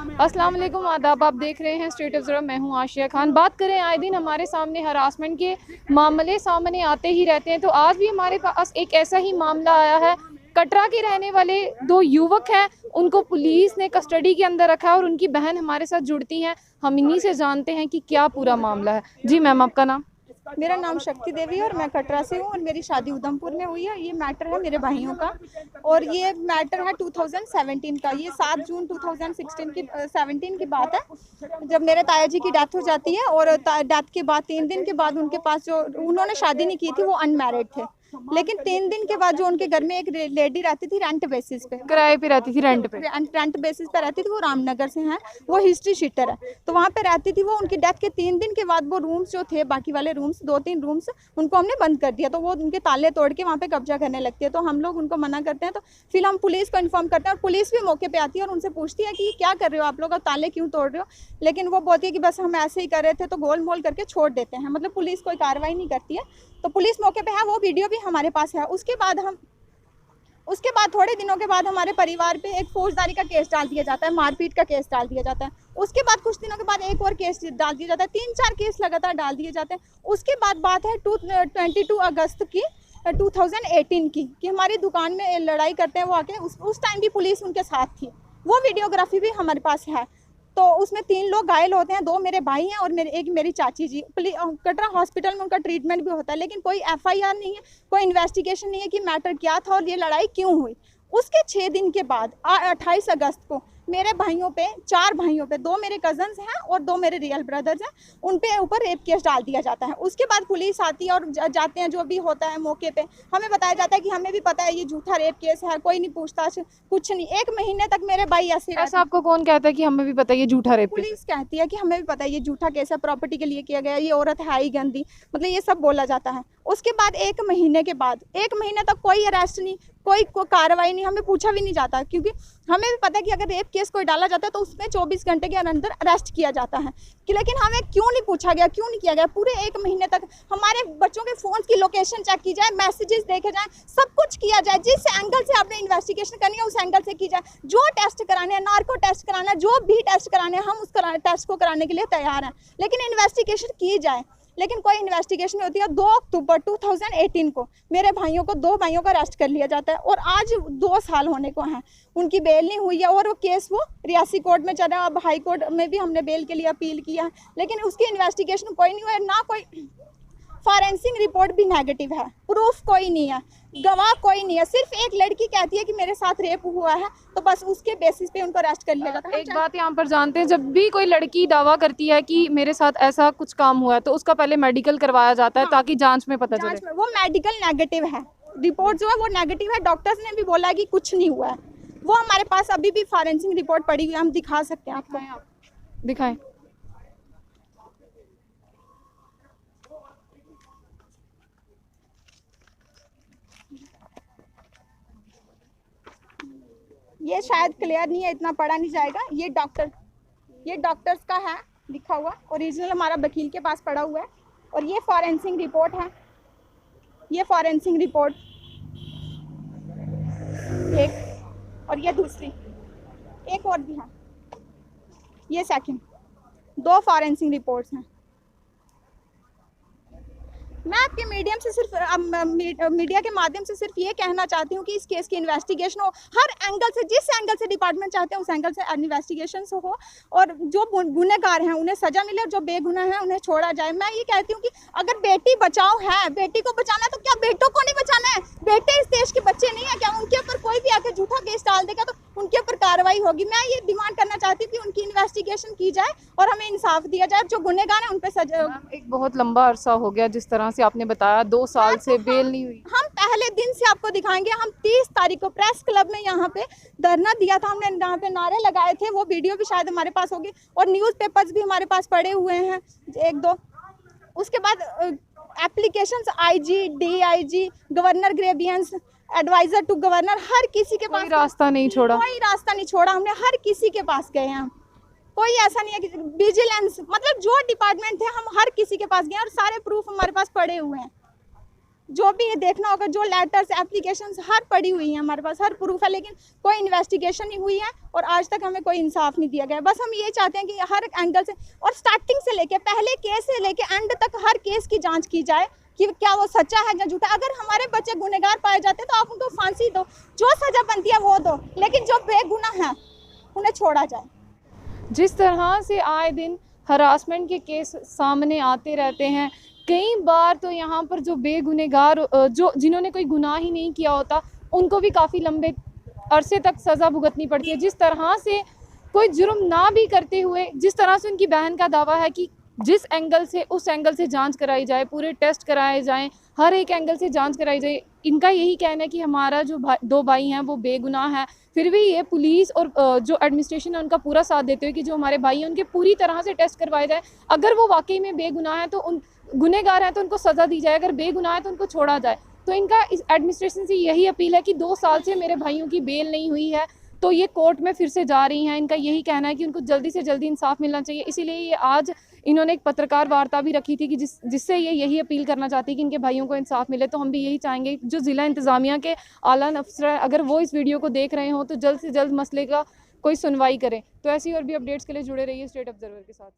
अस्सलाम वालेकुम, आदाब। आप देख रहे हैं स्टेट ऑफ ज़रा। मैं हूं आशिया खान। बात करें, आए दिन हमारे सामने हरासमेंट के मामले सामने आते ही रहते हैं, तो आज भी हमारे पास एक ऐसा ही मामला आया है। कटरा के रहने वाले दो युवक हैं, उनको पुलिस ने कस्टडी के अंदर रखा है और उनकी बहन हमारे साथ जुड़ती हैं। हम इन्हीं से जानते हैं कि क्या पूरा मामला है। जी मैम, आपका नाम? मेरा नाम शक्ति देवी और मैं कटरा से हूँ और मेरी शादी उधमपुर में हुई है। ये मैटर है मेरे भाइयों का और ये मैटर है 2017 का। ये 7 जून 2016 की 17 की बात है, जब मेरे ताया जी की डेथ हो जाती है। और डेथ के बाद 3 दिन के बाद उनके पास जो उन्होंने शादी नहीं की थी, वो अनमैरिड थे। लेकिन 3 दिन के बाद जो उनके घर में एक लेडी रहती थी रेंट बेसिस पे, किराए पे रहती थी, रेंट बेसिस पे रहती थी। वो रामनगर से हैं, वो हिस्ट्री शीटर है, तो वहाँ पे रहती थी वो। उनकी डेथ के 3 दिन के बाद वो रूम्स जो थे, बाकी वाले रूम्स 2-3 रूम्स, उनको हमने बंद कर दिया। तो वो उनके ताले तोड़ के वहाँ पे कब्जा करने लगती है। तो हम लोग उनको मना करते हैं, तो फिर हम पुलिस को इन्फॉर्म करते हैं और पुलिस भी मौके पर आती है और उनसे पूछती है कि क्या कर रहे हो आप लोग, ताले क्यों तोड़ रहे हो। लेकिन वो बोलती है कि बस हम ऐसे ही कर रहे थे, तो गोल मोल करके छोड़ देते हैं। मतलब पुलिस कोई कार्रवाई नहीं करती है। तो पुलिस मौके पे है, वो वीडियो भी हमारे पास है। उसके बाद थोड़े दिनों के बाद हमारे परिवार पे एक फौजदारी का केस डाल दिया जाता है, मारपीट का केस डाल दिया जाता है। उसके बाद कुछ दिनों के बाद एक और केस डाल दिया जाता है। 3-4 केस लगातार डाल दिए जाते हैं। उसके बाद बात है 22 अगस्त की 2018 की, कि हमारी दुकान में लड़ाई करते हैं वो आके। उस टाइम भी पुलिस उनके साथ थी। वो वीडियोग्राफी भी हमारे पास है। तो उसमें 3 लोग घायल होते हैं, 2 मेरे भाई हैं और मेरी चाची जी। कटरा हॉस्पिटल में उनका ट्रीटमेंट भी होता है, लेकिन कोई एफआईआर नहीं है, कोई इन्वेस्टिगेशन नहीं है कि मैटर क्या था और ये लड़ाई क्यों हुई। उसके 6 दिन के बाद 28 अगस्त को मेरे भाइयों पे, 4 भाइयों पे, 2 मेरे कजन्स हैं और 2 मेरे रियल ब्रदर्स हैं, उन पे ऊपर रेप केस डाल दिया जाता है। उसके बाद पुलिस आती है और जाते हैं, जो भी होता है मौके पे हमें बताया जाता है कि हमें भी पता है ये झूठा रेप केस है, कोई नहीं पूछताछ, कुछ नहीं। 1 महीने तक मेरे भाई ऐसा आपको कौन कहता है कि हमें भी पता है ये झूठा रेप केस? पुलिस कहती है कि हमें भी पता है ये झूठा केस है, प्रॉपर्टी के लिए किया गया, ये औरत है ही गंदी, मतलब ये सब बोला जाता है। उसके बाद 1 महीने के बाद, 1 महीने तक कोई अरेस्ट नहीं, कोई कार्रवाई नहीं, हमें पूछा भी नहीं जाता, क्योंकि हमें भी पता है कि अगर रेप केस कोई डाला जाता है तो उसमें 24 घंटे के अंदर अरेस्ट किया जाता है। कि लेकिन हमें क्यों नहीं पूछा गया, क्यों नहीं किया गया? पूरे 1 महीने तक हमारे बच्चों के फोन की लोकेशन चेक की जाए, मैसेजेस देखे जाए, सब कुछ किया जाए। जिस एंगल से आपने इन्वेस्टिगेशन करनी है उस एंगल से की जाए। जो टेस्ट कराने हैं, नार्को टेस्ट कराना है, जो भी टेस्ट कराने हैं, हम उस टेस्ट को कराने के लिए तैयार हैं, लेकिन इन्वेस्टिगेशन की जाए। लेकिन कोई इन्वेस्टिगेशन नहीं होती है। 2 अक्टूबर 2018 को मेरे भाइयों को, 2 भाइयों का अरेस्ट कर लिया जाता है और आज 2 साल होने को हैं, उनकी बेल नहीं हुई है और वो केस वो रियासी कोर्ट में चल रहा है। अब हाई कोर्ट में भी हमने बेल के लिए अपील किया, लेकिन उसकी इन्वेस्टिगेशन कोई नहीं हुआ है। ना कोई फॉरेंसिक रिपोर्ट भी नेगेटिव है, प्रूफ कोई नहीं है, गवाह कोई नहीं है। सिर्फ एक लड़की कहती है कि मेरे साथ रेप हुआ है, तो बस उसके बेसिस पे उनको अरेस्ट कर लिया जाता है। एक बात यहाँ पर जानते हैं, जब भी कोई लड़की दावा करती है कि मेरे साथ ऐसा कुछ काम हुआ है, तो उसका पहले मेडिकल करवाया जाता है, ताकि जांच में पता चले। वो मेडिकल नेगेटिव है, रिपोर्ट जो है वो नेगेटिव है। डॉक्टर्स ने भी बोला है कि कुछ नहीं हुआ है। वो हमारे पास अभी भी फॉरेंसिक रिपोर्ट पड़ी हुई है, हम दिखा सकते हैं आपको। दिखाएं। ये शायद क्लियर नहीं है, इतना पढ़ा नहीं जाएगा। ये डॉक्टर्स का है लिखा हुआ, ओरिजिनल हमारा वकील के पास पड़ा हुआ है। और ये फॉरेंसिक रिपोर्ट है, ये फॉरेंसिक रिपोर्ट एक, और ये दूसरी, एक और भी है, ये सेकंड। 2 फॉरेंसिक रिपोर्ट्स हैं। मैं आपके मीडियम से सिर्फ मीडिया के माध्यम से सिर्फ ये कहना चाहती हूँ कि इस केस की इन्वेस्टिगेशन हो, हर एंगल से, जिस एंगल से डिपार्टमेंट चाहते हैं उस एंगल से इन्वेस्टिगेशन हो, और जो गुनहगार हैं उन्हें सजा मिले और जो बेगुनाह हैं उन्हें छोड़ा जाए। मैं ये कहती हूँ कि अगर बेटी बचाओ है, बेटी को बचाना है, तो क्या बेटों को नहीं बचाना है? बेटे इस देश के बच्चे नहीं है क्या? उनके ऊपर कोई भी आके झूठा केस डाल देगा तो उनके ऊपर कार्रवाई होगी। मैं ये डिमांड करना चाहती हूँ कि उनकी इन्वेस्टिगेशन की जाए और हमें इंसाफ दिया जाए। जो गुनहगार हैं उन पर सजा। एक बहुत लंबा अरसा हो गया, जिस तरह से आपने बताया 2 साल से बेल नहीं हुई। हम पहले दिन से आपको दिखाएंगे। हम 30 तारीख को प्रेस क्लब में यहाँ पे धरना दिया था, हमने यहाँ पे नारे लगाए थे, वो वीडियो भी शायद हमारे पास होगी और न्यूज़पेपर्स भी हमारे पास पड़े हुए हैं 1-2। उसके बाद applications IG, DIG, governor grievances, advisor to governor, हर किसी के पास रास्ता नहीं छोड़ा, कोई रास्ता नहीं छोड़ा। हमने हर किसी के पास गए हैं, कोई ऐसा नहीं है कि विजिलेंस, मतलब जो डिपार्टमेंट थे हम हर किसी के पास गए और सारे प्रूफ हमारे पास पड़े हुए हैं। जो भी ये देखना होगा, जो लेटर्स एप्लीकेशंस हर पड़ी हुई हैं हमारे पास, हर प्रूफ है, लेकिन कोई इन्वेस्टिगेशन नहीं हुई है और आज तक हमें कोई इंसाफ नहीं दिया गया। बस हम ये चाहते हैं कि हर एंगल से और स्टार्टिंग से लेके पहले केस से लेके एंड तक हर केस की जांच की जाए कि क्या वो सच्चा है या झूठा। अगर हमारे बच्चे गुनहगार पाए जाते हैं तो आप उनको फांसी दो, जो सजा बनती है वो दो, लेकिन जो बेगुनाह है उन्हें छोड़ा जाए। जिस तरह से आए दिन हरासमेंट के केस सामने आते रहते हैं, कई बार तो यहाँ पर जो बेगुनहगार जो जिन्होंने कोई गुनाह ही नहीं किया होता उनको भी काफ़ी लंबे अरसे तक सज़ा भुगतनी पड़ती है। जिस तरह से कोई जुर्म ना भी करते हुए, जिस तरह से उनकी बहन का दावा है कि जिस एंगल से उस एंगल से जांच कराई जाए, पूरे टेस्ट कराए जाएं, हर एक एंगल से जांच कराई जाए। इनका यही कहना है कि हमारा जो दो भाई हैं वो बेगुनाह है, फिर भी ये पुलिस और जो एडमिनिस्ट्रेशन है उनका पूरा साथ देते हुए कि जो हमारे भाई हैं उनके पूरी तरह से टेस्ट करवाए जाए। अगर वो वाकई में बेगुनाह है तो उन गुनहगार हैं तो उनको सज़ा दी जाए, अगर बेगुनाह है तो उनको छोड़ा जाए। तो इनका इस एडमिनिस्ट्रेशन से यही अपील है कि 2 साल से मेरे भाइयों की बेल नहीं हुई है, तो ये कोर्ट में फिर से जा रही हैं। इनका यही कहना है कि उनको जल्दी से जल्दी इंसाफ मिलना चाहिए। इसीलिए ये आज इन्होंने एक पत्रकार वार्ता भी रखी थी कि जिससे ये यही अपील करना चाहती है कि इनके भाइयों को इंसाफ मिले। तो हम भी यही चाहेंगे, जो ज़िला इंतज़ामिया के आला अफसर हैं, अगर वो इस वीडियो को देख रहे हों तो जल्द से जल्द मसले का कोई सुनवाई करें। तो ऐसी और भी अपडेट्स के लिए जुड़े रहिए स्टेट ऑब्जर्वर के साथ।